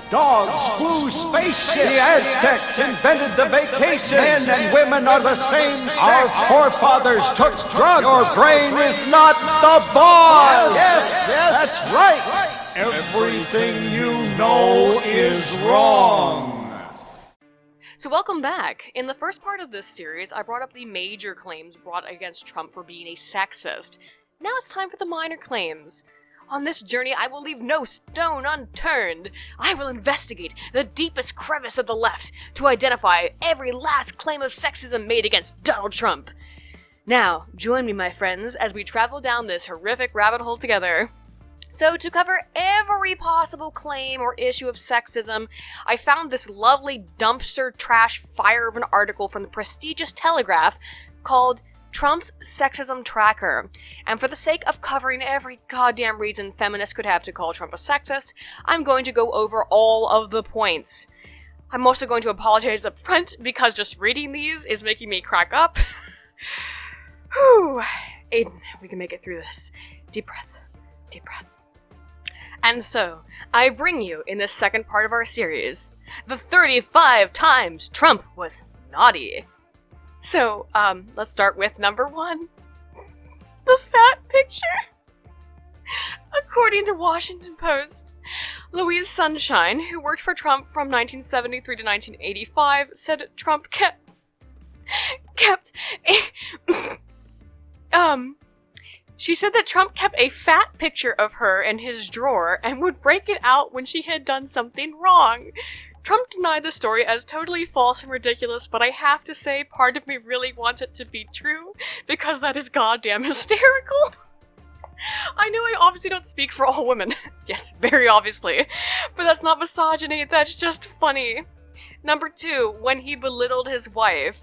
Dogs flew spaceships. The Aztecs invented the vacation. Men and women are the same sex. Our forefathers took drugs. Your brain is not the boss. Yes, that's right. Everything you know is wrong. So welcome back. In the first part of this series, I brought up the major claims brought against Trump for being a sexist. Now it's time for the minor claims. On this journey, I will leave no stone unturned. I will investigate the deepest crevice of the left to identify every last claim of sexism made against Donald Trump. Now, join me, my friends, as we travel down this horrific rabbit hole together. So, to cover every possible claim or issue of sexism, I found this lovely dumpster trash fire of an article from the prestigious Telegraph called Trump's Sexism Tracker. And for the sake of covering every goddamn reason feminists could have to call Trump a sexist, I'm going to go over all of the points. I'm also going to apologize up front because just reading these is making me crack up. Whew. Aiden, we can make it through this. Deep breath. Deep breath. And so, I bring you, in this second part of our series, the 35 times Trump was naughty. So, let's start with number 1. The fat picture. According to Washington Post, Louise Sunshine, who worked for Trump from 1973 to 1985, said Trump kept She said that Trump kept a fat picture of her in his drawer and would break it out when she had done something wrong. Trump denied the story as totally false and ridiculous, but I have to say part of me really wants it to be true, because that is goddamn hysterical. I know I obviously don't speak for all women. Yes, very obviously. But that's not misogyny, that's just funny. Number 2, when he belittled his wife.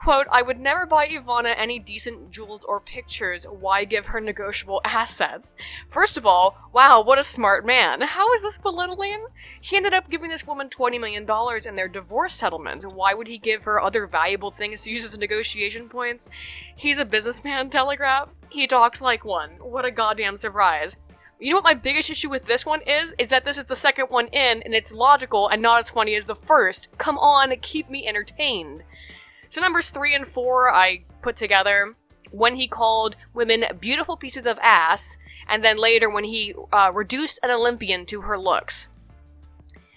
Quote, I would never buy Ivana any decent jewels or pictures. Why give her negotiable assets? First of all, wow, what a smart man. How is this belittling? He ended up giving this woman $20 million in their divorce settlement. Why would he give her other valuable things to use as negotiation points? He's a businessman, Telegraph. He talks like one. What a goddamn surprise. You know what my biggest issue with this one is that this is the second one in, and it's logical and not as funny as the first. Come on, keep me entertained. So numbers 3 and 4 I put together when he called women beautiful pieces of ass, and then later when he reduced an Olympian to her looks.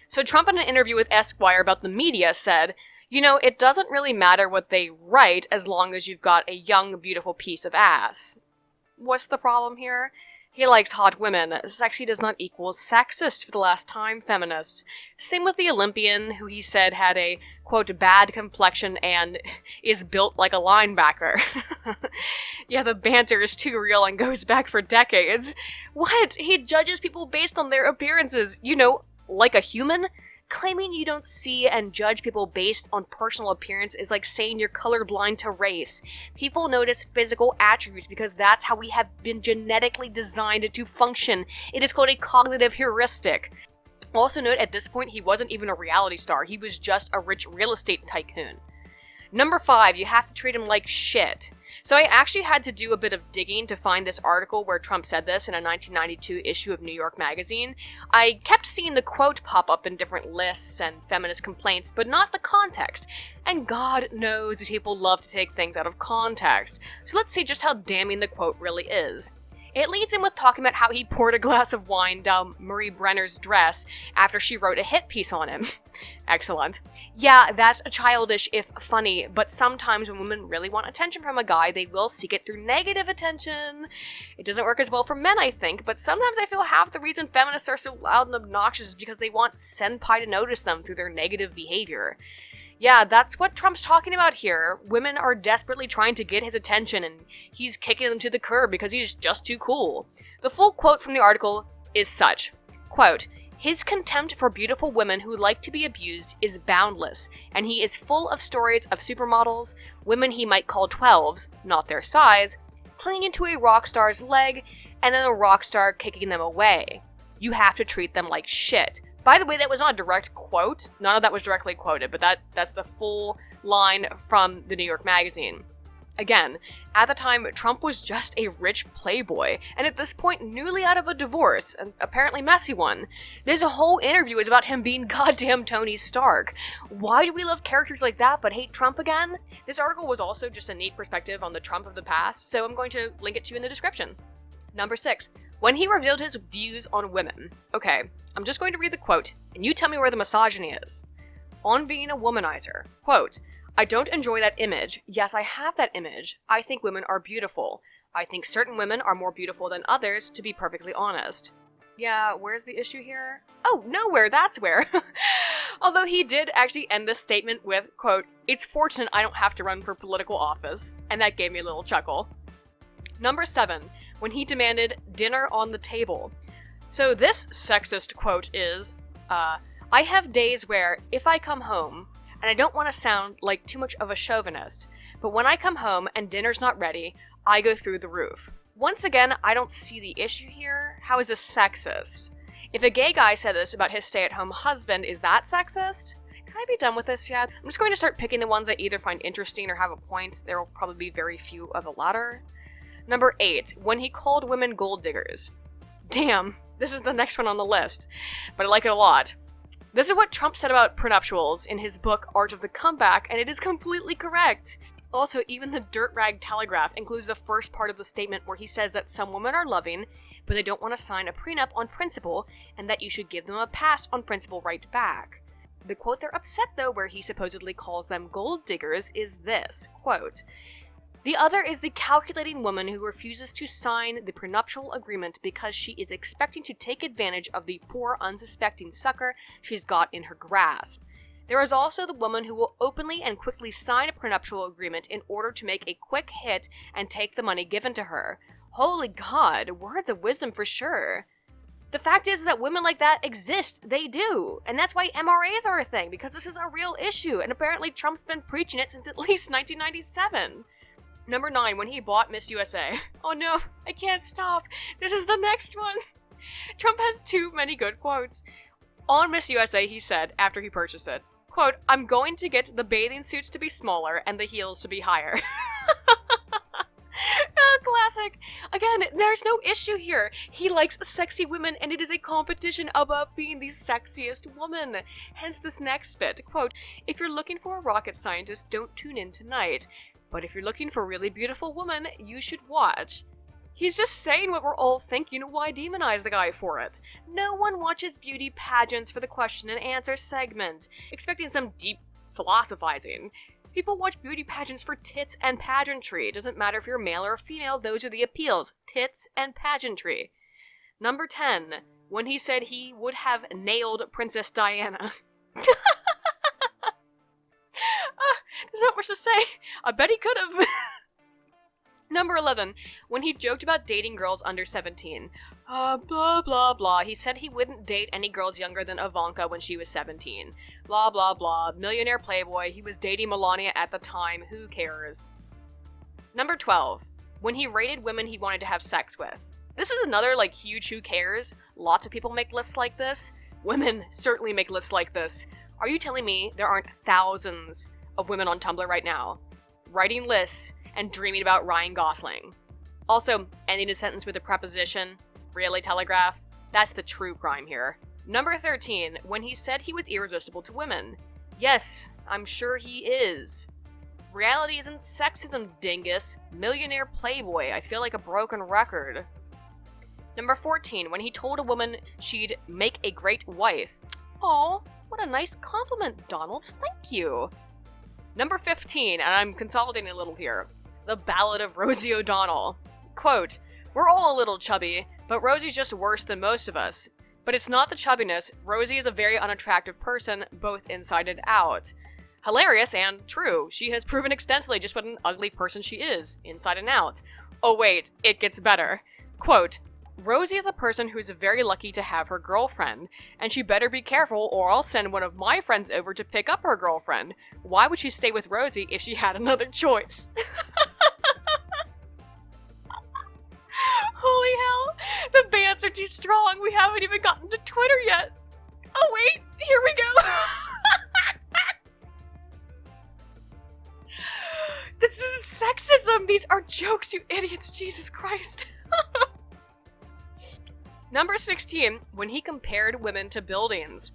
So Trump in an interview with Esquire about the media said, you know, it doesn't really matter what they write as long as you've got a young, beautiful piece of ass. What's the problem here? He likes hot women. Sexy does not equal sexist for the last time, feminists. Same with the Olympian, who he said had a, quote, bad complexion and is built like a linebacker. Yeah, the banter is too real and goes back for decades. What? He judges people based on their appearances, you know, like a human? Claiming you don't see and judge people based on personal appearance is like saying you're colorblind to race. People notice physical attributes because that's how we have been genetically designed to function. It is called a cognitive heuristic. Also note, at this point, he wasn't even a reality star. He was just a rich real estate tycoon. Number 5, you have to treat him like shit. So I actually had to do a bit of digging to find this article where Trump said this in a 1992 issue of New York Magazine. I kept seeing the quote pop up in different lists and feminist complaints, but not the context. And God knows these people love to take things out of context. So let's see just how damning the quote really is. It leads in with talking about how he poured a glass of wine down Marie Brenner's dress after she wrote a hit piece on him. Excellent. Yeah, that's childish if funny, but sometimes when women really want attention from a guy, they will seek it through negative attention. It doesn't work as well for men, I think, but sometimes I feel half the reason feminists are so loud and obnoxious is because they want senpai to notice them through their negative behavior. Yeah, that's what Trump's talking about here. Women are desperately trying to get his attention, and he's kicking them to the curb because he's just too cool. The full quote from the article is such, quote, his contempt for beautiful women who like to be abused is boundless, and he is full of stories of supermodels, women he might call 12s, not their size, clinging to a rock star's leg, and then a rock star kicking them away. You have to treat them like shit. By the way, that was not a direct quote. None of that was directly quoted, but that's the full line from the New York Magazine. Again, At the time, Trump was just a rich playboy, and at this point newly out of a divorce, an apparently messy one. This whole interview is about him being goddamn Tony Stark. Why do we love characters like that but hate Trump again? This article was also just a neat perspective on the Trump of the past, so I'm going to link it to you in the description. Number 6. When he revealed his views on women. Okay, I'm just going to read the quote, and you tell me where the misogyny is. On being a womanizer. Quote, I don't enjoy that image. Yes, I have that image. I think women are beautiful. I think certain women are more beautiful than others, to be perfectly honest. Yeah, where's the issue here? Oh, nowhere, that's where. Although he did actually end this statement with, quote, it's fortunate I don't have to run for political office. And that gave me a little chuckle. Number 7, when he demanded dinner on the table. So this sexist quote is, I have days where, if I come home, and I don't want to sound like too much of a chauvinist, but when I come home and dinner's not ready, I go through the roof. Once again, I don't see the issue here. How is this sexist? If a gay guy said this about his stay-at-home husband, is that sexist? Can I be done with this yet? I'm just going to start picking the ones I either find interesting or have a point. There will probably be very few of the latter. Number 8, when he called women gold diggers. Damn, this is the next one on the list, but I like it a lot. This is what Trump said about prenuptials in his book Art of the Comeback, and it is completely correct. Also, even the dirt rag Telegraph includes the first part of the statement where he says that some women are loving, but they don't want to sign a prenup on principle, and that you should give them a pass on principle right back. The quote they're upset though, where he supposedly calls them gold diggers, is this, quote, the other is the calculating woman who refuses to sign the prenuptial agreement because she is expecting to take advantage of the poor, unsuspecting sucker she's got in her grasp. There is also the woman who will openly and quickly sign a prenuptial agreement in order to make a quick hit and take the money given to her. Holy God, words of wisdom for sure. The fact is that women like that exist. They do. And that's why MRAs are a thing, because this is a real issue, and apparently Trump's been preaching it since at least 1997. Number 9, when he bought Miss USA. Oh no, I can't stop. This is the next one. Trump has too many good quotes. On Miss USA, he said, after he purchased it, quote, I'm going to get the bathing suits to be smaller and the heels to be higher. Classic. Again, there's no issue here. He likes sexy women, and it is a competition about being the sexiest woman. Hence this next bit, quote, if you're looking for a rocket scientist, don't tune in tonight. But if you're looking for a really beautiful woman, you should watch. He's just saying what we're all thinking, why demonize the guy for it? No one watches beauty pageants for the question and answer segment, expecting some deep philosophizing. People watch beauty pageants for tits and pageantry. It doesn't matter if you're male or female, those are the appeals. Tits and pageantry. Number 10, when he said he would have nailed Princess Diana. There's not much to say. I bet he could have. Number 11, when he joked about dating girls under 17. Blah, blah, blah. He said he wouldn't date any girls younger than Ivanka when she was 17. Blah, blah, blah. Millionaire playboy. He was dating Melania at the time. Who cares? Number 12, when he rated women he wanted to have sex with. This is another, huge who cares. Lots of people make lists like this. Women certainly make lists like this. Are you telling me there aren't thousands of women on Tumblr right now writing lists and dreaming about Ryan Gosling? Also, ending a sentence with a preposition. Really, Telegraph? That's the true crime here. Number 13, when he said he was irresistible to women. Yes, I'm sure he is. Reality isn't sexism, dingus. Millionaire playboy. I feel like a broken record. Number 14, when he told a woman she'd make a great wife. Aw, what a nice compliment, Donald. Thank you. Number 15, and I'm consolidating a little here. The Ballad of Rosie O'Donnell. Quote, we're all a little chubby, but Rosie's just worse than most of us. But it's not the chubbiness. Rosie is a very unattractive person, both inside and out. Hilarious and true. She has proven extensively just what an ugly person she is, inside and out. Oh wait, it gets better. Quote, Rosie is a person who's very lucky to have her girlfriend, and she better be careful or I'll send one of my friends over to pick up her girlfriend. Why would she stay with Rosie if she had another choice? Holy hell, the bands are too strong. We haven't even gotten to Twitter yet. Oh wait, here we go. This isn't sexism. sexism! These are jokes, you idiots! Jesus Christ! Number 16, when he compared women to buildings.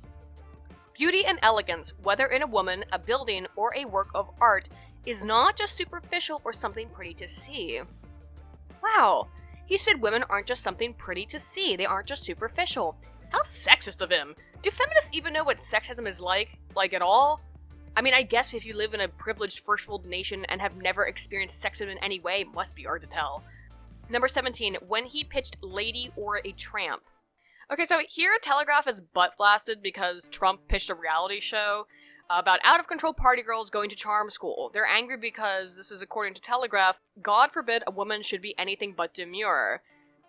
Beauty and elegance, whether in a woman, a building, or a work of art, is not just superficial or something pretty to see. Wow, he said women aren't just something pretty to see, they aren't just superficial. How sexist of him! Do feminists even know what sexism is like? Like at all? I mean, I guess if you live in a privileged first world nation and have never experienced sexism in any way, it must be hard to tell. Number 17, when he pitched Lady or a Tramp. Okay, so here Telegraph is butt-blasted because Trump pitched a reality show about out-of-control party girls going to charm school. They're angry because, this is according to Telegraph, God forbid a woman should be anything but demure.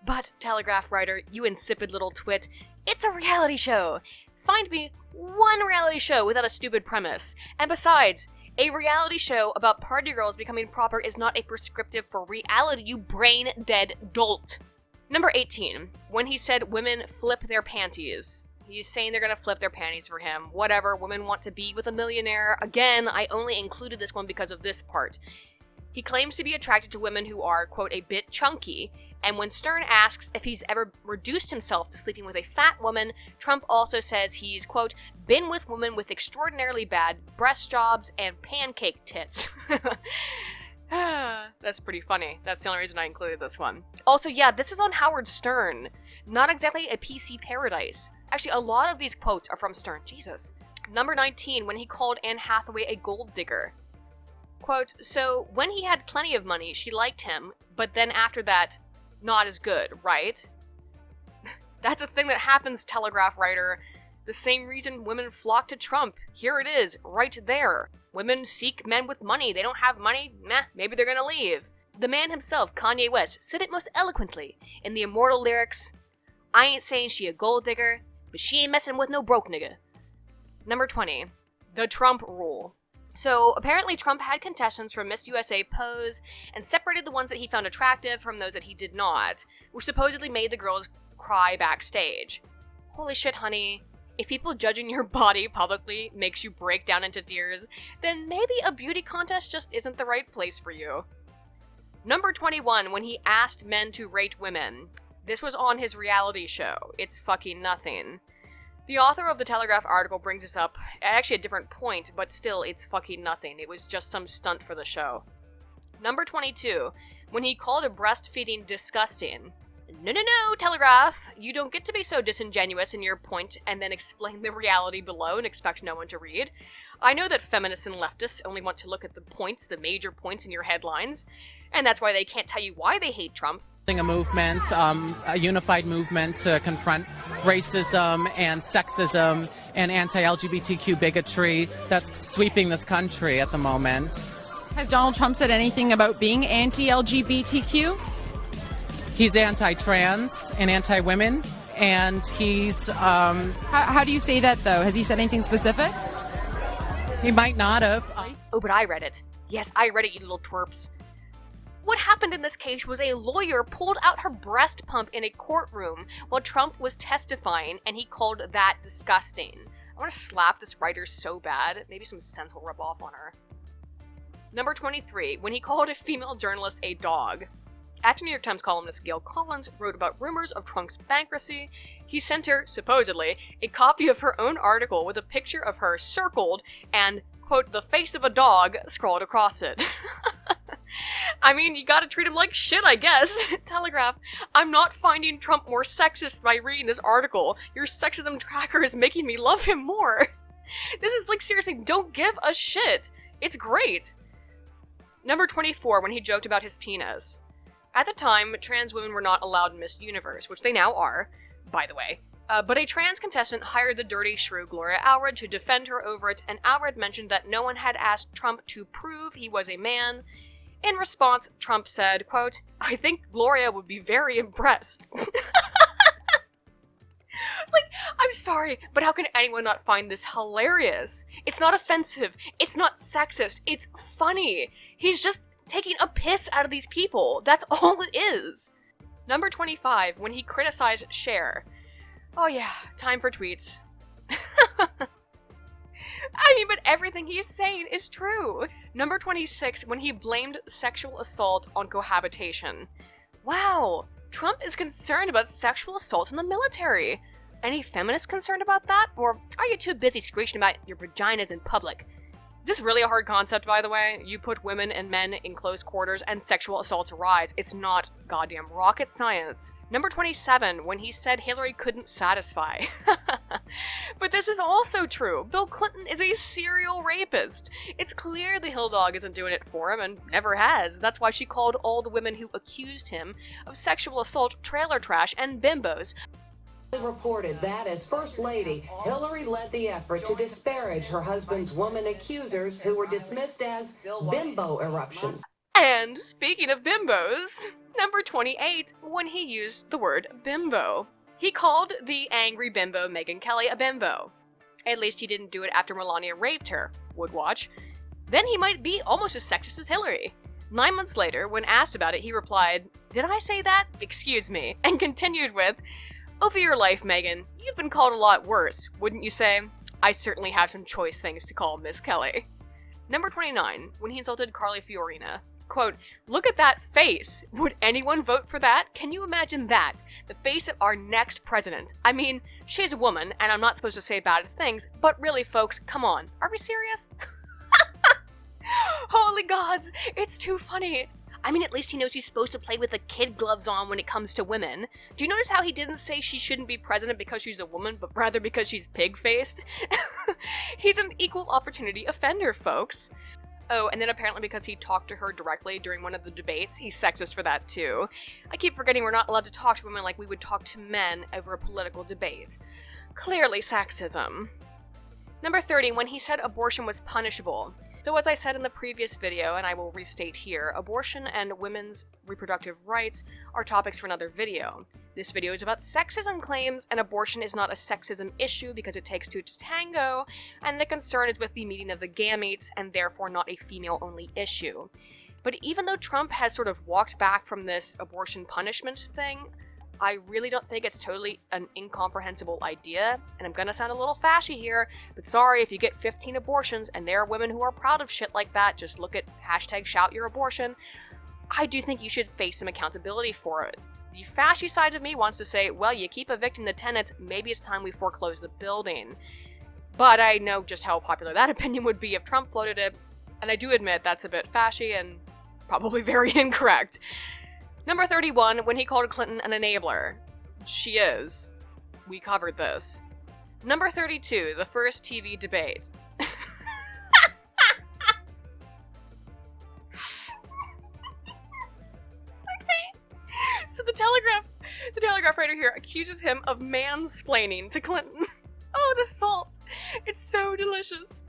But, Telegraph writer, you insipid little twit, it's a reality show! Find me one reality show without a stupid premise. And besides, a reality show about party girls becoming proper is not a prescriptive for reality, you brain-dead dolt. Number 18, when he said women flip their panties. He's saying they're gonna flip their panties for him. Whatever, women want to be with a millionaire. Again, I only included this one because of this part. He claims to be attracted to women who are, quote, a bit chunky, and when Stern asks if he's ever reduced himself to sleeping with a fat woman, Trump also says he's, quote, been with women with extraordinarily bad breast jobs and pancake tits. That's pretty funny. That's the only reason I included this one. Also, yeah, this is on Howard Stern. Not exactly a PC paradise. Actually, a lot of these quotes are from Stern. Jesus. Number 19, when he called Anne Hathaway a gold digger. Quote, so when he had plenty of money, she liked him, but then after that, not as good, right? That's a thing that happens, Telegraph writer. The same reason women flock to Trump. Here it is, right there. Women seek men with money. They don't have money? Meh, maybe they're gonna leave. The man himself, Kanye West, said it most eloquently in the immortal lyrics, I ain't saying she a gold digger, but she ain't messing with no broke nigga. Number 20, the Trump rule. So, apparently Trump had contestants from Miss USA pose and separated the ones that he found attractive from those that he did not, which supposedly made the girls cry backstage. Holy shit, honey. If people judging your body publicly makes you break down into tears, then maybe a beauty contest just isn't the right place for you. Number 21, when he asked men to rate women. This was on his reality show. It's fucking nothing. The author of the Telegraph article brings this up at actually a different point, but still, it's fucking nothing. It was just some stunt for the show. Number 22, when he called breastfeeding disgusting. No, Telegraph! You don't get to be so disingenuous in your point and then explain the reality below and expect no one to read. I know that feminists and leftists only want to look at the points, the major points in your headlines, and that's why they can't tell you why they hate Trump. A movement, a unified movement to confront racism and sexism and anti-LGBTQ bigotry that's sweeping this country at the moment. Has Donald Trump said anything about being anti-LGBTQ? He's anti-trans and anti-women, and he's... How do you say that, though? Has he said anything specific? He might not have. Oh, but I read it. Yes, I read it, you little twerps. What happened in this case was a lawyer pulled out her breast pump in a courtroom while Trump was testifying, and he called that disgusting. I want to slap this writer so bad. Maybe some sense will rub off on her. Number 23, when he called a female journalist a dog. After New York Times columnist Gail Collins wrote about rumors of Trump's bankruptcy, he sent her, supposedly, a copy of her own article with a picture of her circled and, quote, the face of a dog scrawled across it. I mean, you gotta treat him like shit, I guess. Telegraph, I'm not finding Trump more sexist by reading this article. Your sexism tracker is making me love him more. This is like, seriously, don't give a shit. It's great. Number 24, when he joked about his penis. At the time, trans women were not allowed in Miss Universe, which they now are, by the way. But a trans contestant hired the dirty shrew Gloria Allred to defend her over it, and Allred mentioned that no one had asked Trump to prove he was a man. In response, Trump said, quote, I think Gloria would be very impressed. Like, I'm sorry, but how can anyone not find this hilarious? It's not offensive. It's not sexist. It's funny. He's just taking a piss out of these people. That's all it is. Number 25, when he criticized Cher. Oh yeah, time for tweets. I mean, but everything he's saying is true. Number 26, when he blamed sexual assault on cohabitation. Wow, Trump is concerned about sexual assault in the military. Any feminists concerned about that? Or are you too busy screeching about your vaginas in public? Is this really a hard concept, by the way? You put women and men in close quarters and sexual assaults rise. It's not goddamn rocket science. Number 27, when he said Hillary couldn't satisfy. But this is also true. Bill Clinton is a serial rapist. It's clear the Hill Dog isn't doing it for him and never has. That's why she called all the women who accused him of sexual assault trailer trash and bimbos. Reported that as First Lady, Hillary led the effort to disparage her husband's woman accusers who were dismissed as bimbo eruptions. And speaking of bimbos, number 28, when he used the word bimbo. He called the angry bimbo Megyn Kelly a bimbo. At least he didn't do it after Melania raped her. Would watch. Then he might be almost as sexist as Hillary. 9 months later, when asked about it, he replied, "Did I say that? Excuse me," and continued with, "Over your life, Megyn, you've been called a lot worse, wouldn't you say? I certainly have some choice things to call Miss Kelly." Number 29, when he insulted Carly Fiorina. Quote, "Look at that face. Would anyone vote for that? Can you imagine that? The face of our next president. I mean, she's a woman, and I'm not supposed to say bad things, but really, folks, come on. Are we serious?" Holy gods, it's too funny. I mean, at least he knows he's supposed to play with the kid gloves on when it comes to women. Do you notice how he didn't say she shouldn't be president because she's a woman, but rather because she's pig-faced? He's an equal opportunity offender, folks. Oh, and then apparently because he talked to her directly during one of the debates, he's sexist for that too. I keep forgetting we're not allowed to talk to women like we would talk to men over a political debate. Clearly sexism. Number 30, when he said abortion was punishable. So as I said in the previous video, and I will restate here, abortion and women's reproductive rights are topics for another video. This video is about sexism claims, and abortion is not a sexism issue because it takes two to tango, and the concern is with the meeting of the gametes, and therefore not a female-only issue. But even though Trump has sort of walked back from this abortion punishment thing, I really don't think it's totally an incomprehensible idea, and I'm gonna sound a little fashy here, but sorry if you get 15 abortions and there are women who are proud of shit like that, just look at #ShoutYourAbortion. I do think you should face some accountability for it. The fashy side of me wants to say, well, you keep evicting the tenants, maybe it's time we foreclose the building. But I know just how popular that opinion would be if Trump floated it, and I do admit that's a bit fashy and probably very incorrect. Number 31, when he called Clinton an enabler. She is. We covered this. Number 32, the first TV debate. So the Telegraph writer here accuses him of mansplaining to Clinton. Oh, the salt. It's so delicious.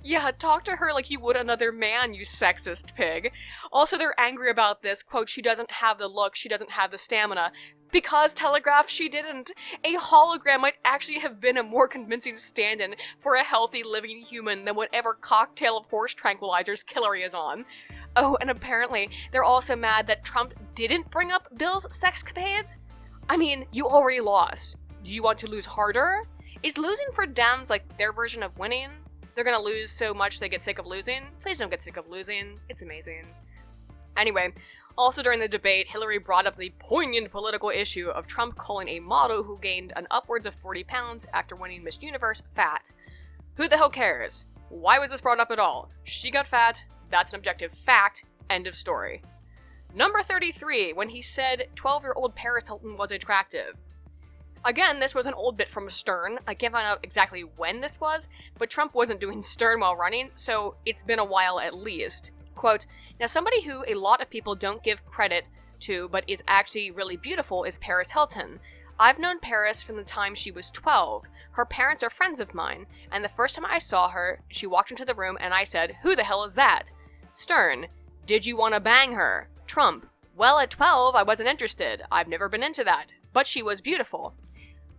Yeah, talk to her like you would another man, you sexist pig. Also, they're angry about this. Quote, "She doesn't have the look, she doesn't have the stamina." Because, Telegraph, she didn't. A hologram might actually have been a more convincing stand-in for a healthy, living human than whatever cocktail of horse tranquilizers Hillary is on. Oh, and apparently, they're also mad that Trump didn't bring up Bill's sexcapades? I mean, you already lost. Do you want to lose harder? Is losing for Dems like their version of winning? They're gonna lose so much they get sick of losing? Please don't get sick of losing. It's amazing. Anyway, also during the debate, Hillary brought up the poignant political issue of Trump calling a model who gained an upwards of 40 pounds after winning Miss Universe fat. Who the hell cares? Why was this brought up at all? She got fat. That's an objective fact. End of story. Number 33, when he said 12-year-old Paris Hilton was attractive. Again, this was an old bit from Stern. I can't find out exactly when this was, but Trump wasn't doing Stern while running, so it's been a while at least. Quote, "Now somebody who a lot of people don't give credit to but is actually really beautiful is Paris Hilton. I've known Paris from the time she was 12. Her parents are friends of mine, and the first time I saw her, she walked into the room and I said, 'Who the hell is that?' Stern, did you want to bang her? Trump, well, at 12, I wasn't interested. I've never been into that. But she was beautiful."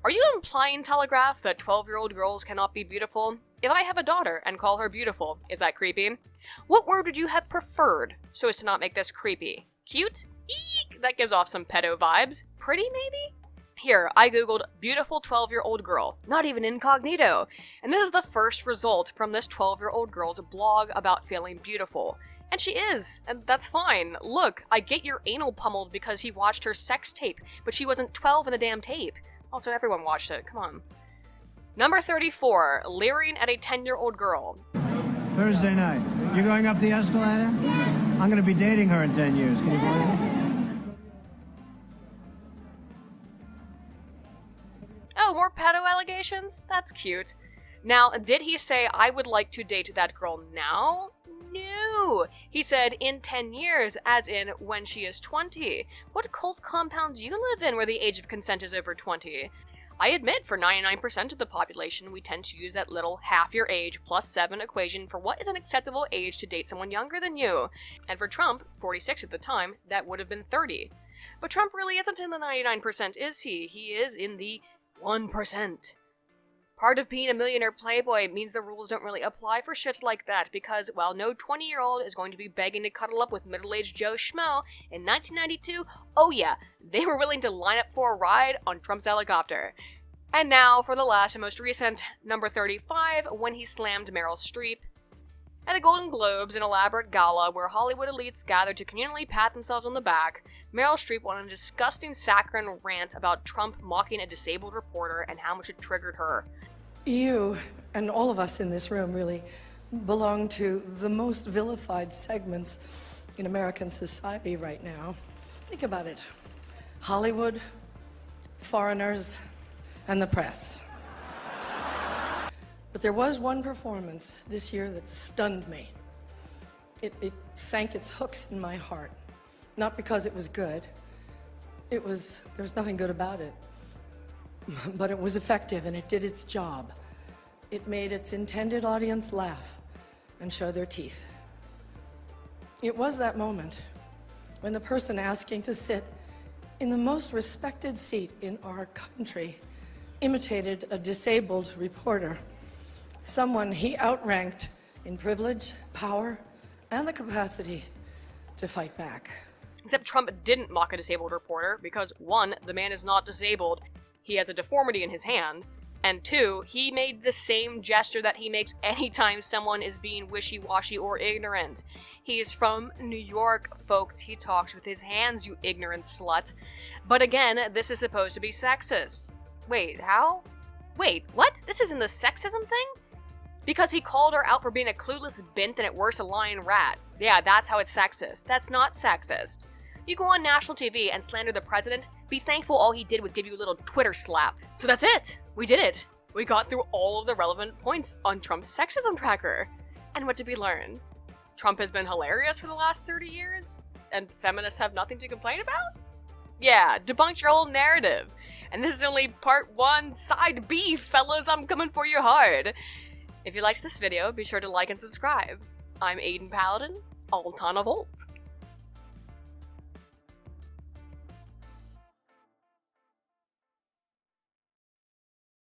Are you implying, Telegraph, that 12-year-old girls cannot be beautiful? If I have a daughter and call her beautiful, is that creepy? What word would you have preferred so as to not make this creepy? Cute? Eek! That gives off some pedo vibes. Pretty, maybe? Here, I googled beautiful 12-year-old girl, not even incognito, and this is the first result from this 12-year-old girl's blog about feeling beautiful. And she is, and that's fine. Look, I get your anal pummeled because he watched her sex tape, but she wasn't 12 in the damn tape. Also, everyone watched it, come on. Number 34, leering at a 10-year-old girl. Thursday night. You going up the escalator? I'm going to be dating her in 10 years. Can you believe it? Oh, more pedo allegations? That's cute. Now, did he say, I would like to date that girl now? No! He said, in 10 years, as in when she is 20. What cult compound do you live in where the age of consent is over 20? I admit, for 99% of the population, we tend to use that little half your age plus 7 equation for what is an acceptable age to date someone younger than you. And for Trump, 46 at the time, that would have been 30. But Trump really isn't in the 99%, is he? He is in the 1%. Part of being a millionaire playboy means the rules don't really apply for shit like that because, while no 20-year-old is going to be begging to cuddle up with middle-aged Joe Schmo, in 1992, oh yeah, they were willing to line up for a ride on Trump's helicopter. And now for the last and most recent, number 35, when he slammed Meryl Streep. At the Golden Globes, an elaborate gala where Hollywood elites gathered to communally pat themselves on the back, Meryl Streep went on a disgusting saccharine rant about Trump mocking a disabled reporter and how much it triggered her. You, and all of us in this room, really belong to the most vilified segments in American society right now. Think about it. Hollywood, foreigners, and the press. But there was one performance this year that stunned me. It sank its hooks in my heart. Not because it was good. There was nothing good about it. But it was effective and it did its job. It made its intended audience laugh and show their teeth. It was that moment when the person asking to sit in the most respected seat in our country imitated a disabled reporter, someone he outranked in privilege, power, and the capacity to fight back. Except Trump didn't mock a disabled reporter because, 1, the man is not disabled, he has a deformity in his hand, and 2, he made the same gesture that he makes anytime someone is being wishy-washy or ignorant. He's from New York, folks. He talks with his hands, you ignorant slut. But again, this is supposed to be sexist. Wait, how? Wait, what? This isn't the sexism thing? Because he called her out for being a clueless bint and at worst a lying rat. Yeah, that's how it's sexist. That's not sexist. You go on national TV and slander the president, be thankful all he did was give you a little Twitter slap. So that's it! We did it! We got through all of the relevant points on Trump's sexism tracker. And what did we learn? Trump has been hilarious for the last 30 years? And feminists have nothing to complain about? Yeah, debunked your whole narrative. And this is only part 1, side B, fellas, I'm coming for you hard. If you liked this video, be sure to like and subscribe. I'm Aiden Paladin, Altana Volt.